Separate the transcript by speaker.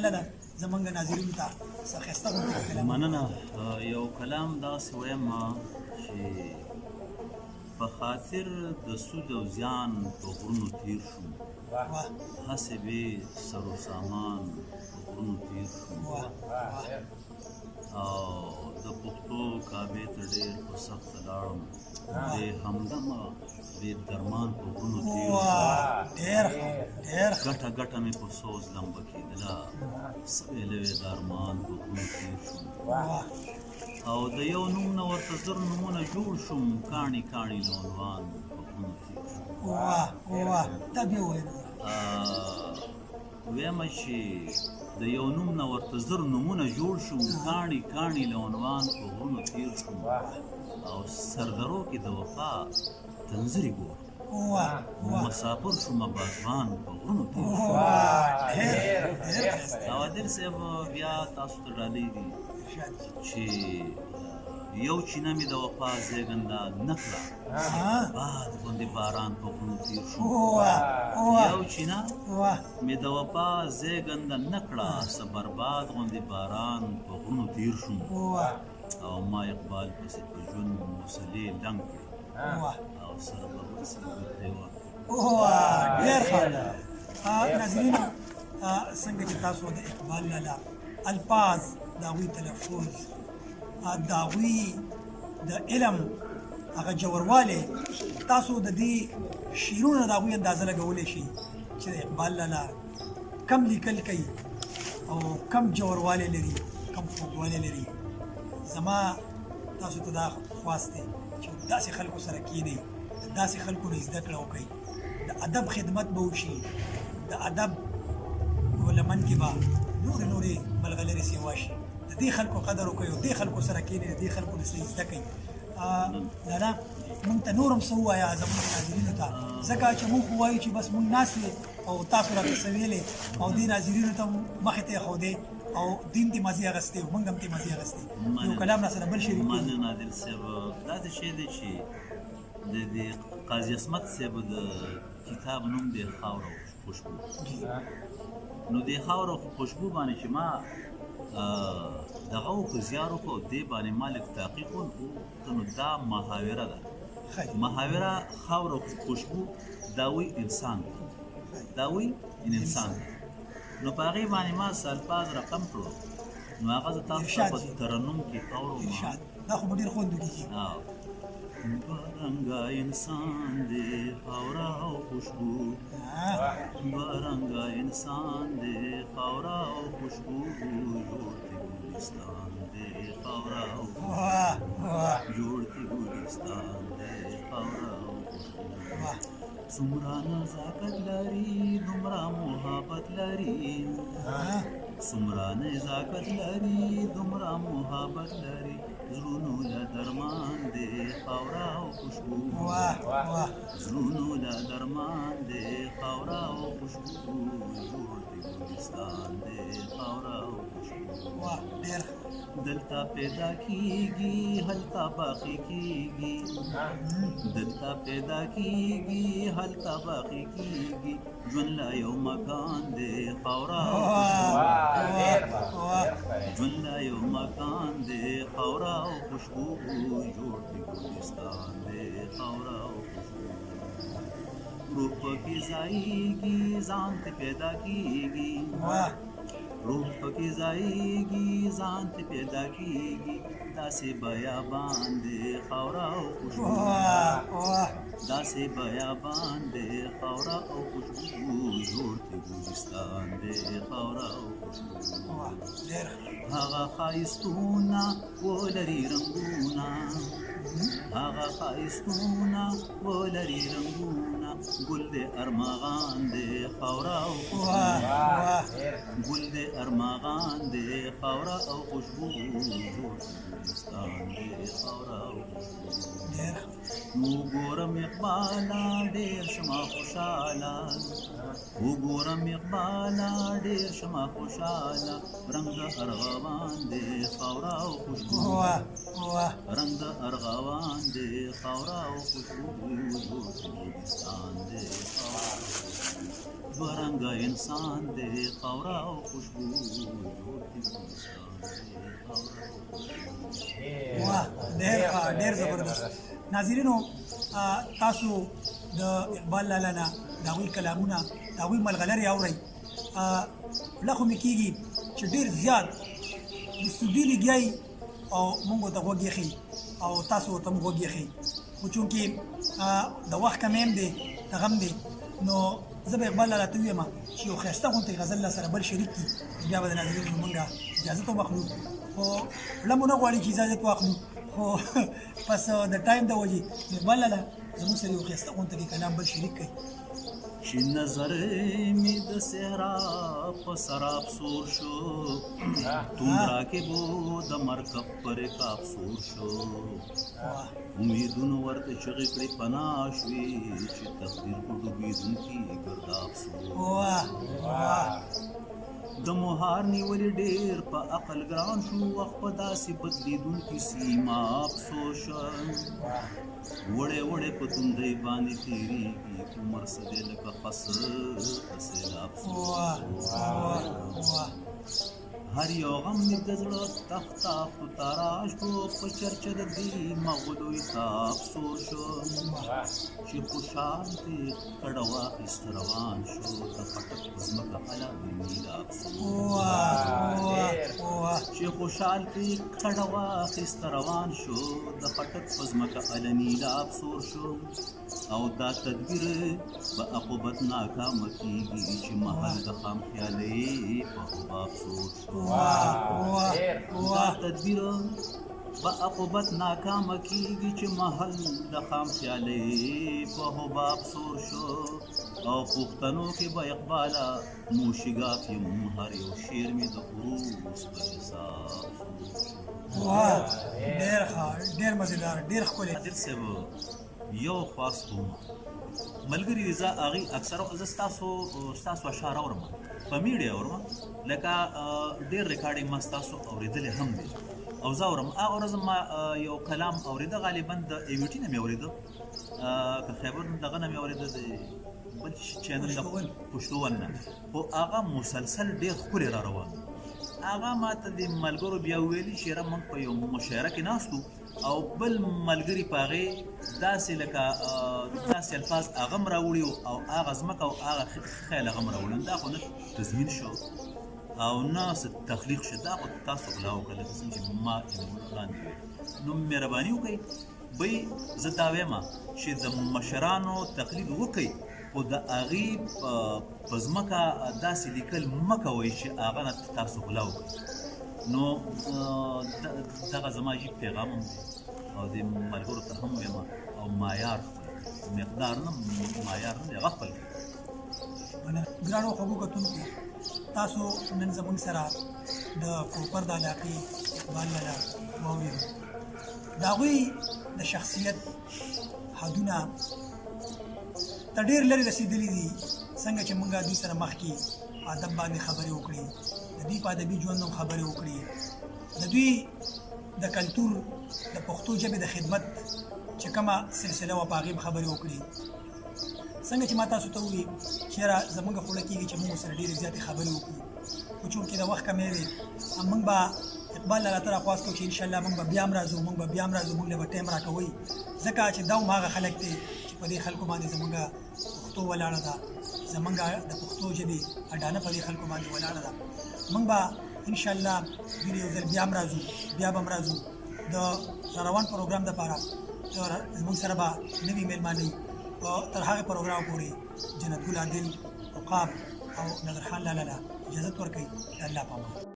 Speaker 1: اقبال لاله زمونږ ناظرینو ته څه ښایسته غوندې کلام
Speaker 2: مننه. یو کلام داسې وایم چې په خاطر د سود او زیان په غرونو تیر شوم،
Speaker 1: واه
Speaker 2: هسې بې سر و سامان په غرونو تیر شوم،
Speaker 1: واه واه
Speaker 2: او د پښتو کعبې ته ډېر په سخته لاړم، د همدمه بې درمان په غرونو تیر شوم،
Speaker 1: واه ډېر ښه ډېر ښه
Speaker 2: ګټه ګټه مې په سوز لمبه کېدله، سویلې د ارمان په غرونو تیر شوم،
Speaker 1: واه
Speaker 2: او د یو نوم نه ورته زر نومونه جوړ شوم، کاڼي کاڼي له عنوان په غرونو تیر شوم.
Speaker 1: واه واه دا بیا وویل
Speaker 2: ویمه چې د یو نوم نه ورته زر نومونه جوړ شوم، کاڼي کاڼي له عنوان په غرونو تیر شوم، او سردرو کې د وفا تنظرې ګور
Speaker 1: واه واه
Speaker 2: مسافر شوم باغبان په غرونو تیر شوم.
Speaker 1: واه ډېر ډېر
Speaker 2: او عادل صاحب بیا تاسو ته ډالېږي
Speaker 1: ارشاد
Speaker 2: چې یو چینه مې د وفا زېږنده نه کړه، باد غوندې باران په غرونو تیر شوم،
Speaker 1: واه واه
Speaker 2: یو چینه
Speaker 1: واه
Speaker 2: مې د وفا زېږنده نه کړه، څه برباد غوندې باران په غرونو تیر شوم،
Speaker 1: واه
Speaker 2: او ما اقبال پسې په ژوند مسلې لنګ کړې،
Speaker 1: واه
Speaker 2: او سره به ورسې ورته وه.
Speaker 1: واه ډېر ښه ناظرینو څنګه چې تاسو د اقبال لاله الفاظ د هغوی تلفظ د هغوی د علم هغه جوړوالی تاسو د دې شعرونو د هغوی اندازه لګولی شئ چې د اقبال لاله کم لیکل کوي او کم جوړوالی لري کم خوږوالی لري. زما تاسو ته دا خواست دی چې داسې خلکو سره کښېنئ، د داسې خلکو نه زده کړه وکړئ، د ادب خدمت به وشي، د ادب په لمن کې به نورې ملغلرې سیوا شي، د دې خلکو قدر وکړئ او دې خلکو سره کښېنئ، د دې خلکو نه څه زده کړئ. لالا مونږ ته نور هم څه ووایه زموږ ناظرینو ته، ځکه چې مونږ خو وایو چې بس مونږ ناست وې او تاسو راته څه ویلې او دې ناظرینو ته مخې ته یې ښودې او دین دې مزې اخیستې او مونږ هم دې مزې اخیستې، یو کلام را سره بل شریک کړو.
Speaker 2: مننه عادل صاحب، داسې شی دی چې د دې قاضي عصمت صاحب د کتاب نوم دی خاوره او خوشبو، نو دې خاوره او خوشبو باندې چې ما دغه وکړو زیار وکړو، دې باندې ما لږ تحقیق وکړو، نو دا محاوره ده، محاوره خاوره او خوشبو دا وایي انسان دی، دا وایي انسان دی، نو په هغې باندې ما څه الفاظ رقم کړو، نو هغه زه تاسو ته په ترنم کې اورم.
Speaker 1: ارشاد دا خو به ډېر خوند وکړي.
Speaker 2: بارنگا انسان دے خاورا و خوشبو، بارنگا انسان دے خاورا و خوشبو، جوڑتی گلستان دے خاورا و خوشبو، جوڑتی گلستان دے خاورا و خوشبو، سمرا نزاکت لری دمرا محبت لری، سمرا نزاکت لری دمرا محبت لری، زړونو له درمان دی خاوره او خوشبو، زړونو له درمان دی خاوره او خوشبو، جوړ دی ګلستان دی خاوره او خوشبو، دلته پیدا کیږي هلته باقي کیږي، دلته پیدا کیږي هلته باقي کیږي، ژوند لا یو مکان دی خاوره او خوشبو، ژوند لا یو مکان دی خاوره او خوشبو، جوړ دی ګلستان دی خاوره او خوشبو، روح پکې ځایږي ځان ته پیدا کیږي، روح پکې ځایږي ځان ته پیدا کیږي، داسې بیابان دی خاوره او خوشبو، داسې بیابان دی خاوره او خوشبو، جوړ دی ګلستان دی خاوره او خوشبو، هغه ښایستونه ولري رنګونه، هغه ښایستونه ولري رنګونه، ګل د ارمغان دی خاوره او خوشبو، ګل د ارمغان دی خاوره او خوشبو، جوړ ګلستان دی خاوره او خوشبو، وګورم اقباله ډېر شمه خوشحاله، وګورم اقباله ډېر شمه خوشحاله، رنګ د ارغوان دی خاوره او خوشبو، رنګ د ارغوان دی خاوره او خوشبو، جوړ ګلستان دی خاوره او خوشبو، دوه رنګه انسان دی خاوره او خوشبو.
Speaker 1: ډېر ښه ډېر زبردست ناظرینو تاسو د اقبال لالا نه د هغوی کلامونه د هغوی ملغلرې اورئ لخو مې کېږي چې ډېر زیات د سودي لګیایي او موږ ورته غوږ ایښی او تاسو ورته هم غوږ ایښی خو چونکې د وخت کمی هم دی دغه هم دی نو زه به اقبال لالا ته ووایم چې یو ښایسته غوندې غزل لا سره بل شریک کړي بیا به د ناظرینو مونږ اجازت هم اخلو خو زړه مو نه غواړي چې اجازت واخلو خو پس د ټایم د وجې اقبال لالا زموږ سره یو ښایسته غوندې کلام بل شریک کړي
Speaker 2: چې نظر می د صحرا په سراب سور شو توندرا کې بو د مرکب پر کاپ سور شو امیدونو ورته چغې کړې پناه شوې چې تقدیر په ډوبېدونکي ګرداب سور د مهار نیولې ډېر په عقل ګران شو وخت په داسې بدلېدونکي سیمه افسوس شو وړې وړې په توندۍ باندې تېرېږي عمر څه دی لکه خس په سیلاب هر یو غم مې د زړه تخت تاراش کړو په چرچه د دې مغلوی ته افسوس شو چې خوشحال دې کډه واخیست روان شو د پټک په ځمکه هله د نیله افسوس چې خوشحال دې کډه واخیست روان شو د پټک په ځمکه هله نیله افسوس شو او دا تدبیر به عقوبت ناکامه کېږي چې محل د خام خیالۍ په خوبه افسوس شو دا تدبیر به عقوبت ناکامه کېږي چې محل د خام خیالۍ په خوبه افسوس شو او پښتنو کې به اقباله موشګاف یم هر یو شعر مې د عروس په حساب
Speaker 1: ډېر ښه ډېر مزېدار ډېر ښکلی
Speaker 2: عادل صاحب یو خواست کوم ملګري دي زه هغې اکثره زه ستاسو اشعار اورم په میډیا اورم لکه ډېر ریکارډینګ ما ستاسو اورېدلی هم دی او زه اورم هغه ورځ ما یو کلام اورېده غالبا د ایوټي نه مې اورېده که خیبر دغه نه مې اورېده د بل چینل د پښتو ون نه خو هغه مسلسل ډېر ښکلی را روان هغه ما ته د ملګرو بیا ویلي چې یاره موږ په یو مشاعره کې ناستو او بل ملګري په هغې داسې لکه داسې الفاظ هغه هم راوړي او هغه ځمکه او هغه خیال هغه هم راوړي دا خو نه تضمین شو او نه څه تخلیق شو دا خو تاسو غلا وکړه لکه څنګه چې ما وړاندې ویل نو مهرباني وکړئ بی زه دا وایم چې د مشرانو تقلید وکړئ خو د هغې په ځمکه داسې لیکل مه کوئ چې هغه نه تاسو غلا وکړئ نو دغه زما جیب پیغام هم دی او د ملګرو ته هم وایم او معیار مقدار نه معیار نه دی هغه خپل
Speaker 1: ګرانو خوږو کتونکو تاسو نن زموږ سره د کوپر د علاقې اقبال لالا واورېدو د هغوی د شخصیت حدونه ته ډېر لرې رسېدلي دي څنګه چې موږ دوی سره مخکې ادب باندې خبرې وکړې د دوی په ادبي ژوند هم خبرې وکړې د دوی د کلتور د پښتو ژبې د خدمت چې کومه سلسله وه په هغې هم خبرې وکړې څنګه چې ما تاسو ته وویل چې یاره زموږ خوله کېږي چې موږ سره ډېرې زیاتې خبرې وکړو خو چونکې د وخت کمی دی موږ به اقبال لالا ته راخواست کوو چې انشاءالله موږ به بیا هم راځو موږ له به ټایم راکوئ ځکه چې دا هم هغه خلک دی چې په دې خلکو باندې زموږ پښتو ولاړه ده زموږ د پښتو ژبې اډانه په دې خلکو باندې ولاړه ده موږ به انشاءالله دوی یو ځل بیا هم راځو د روان پروګرام دپاره زموږ سره به نوي مېلمانه تر هغه پروګرام پورې جنت ګل عادل عقاب او نظر خان لالا اجازت ورکوي د الله په امان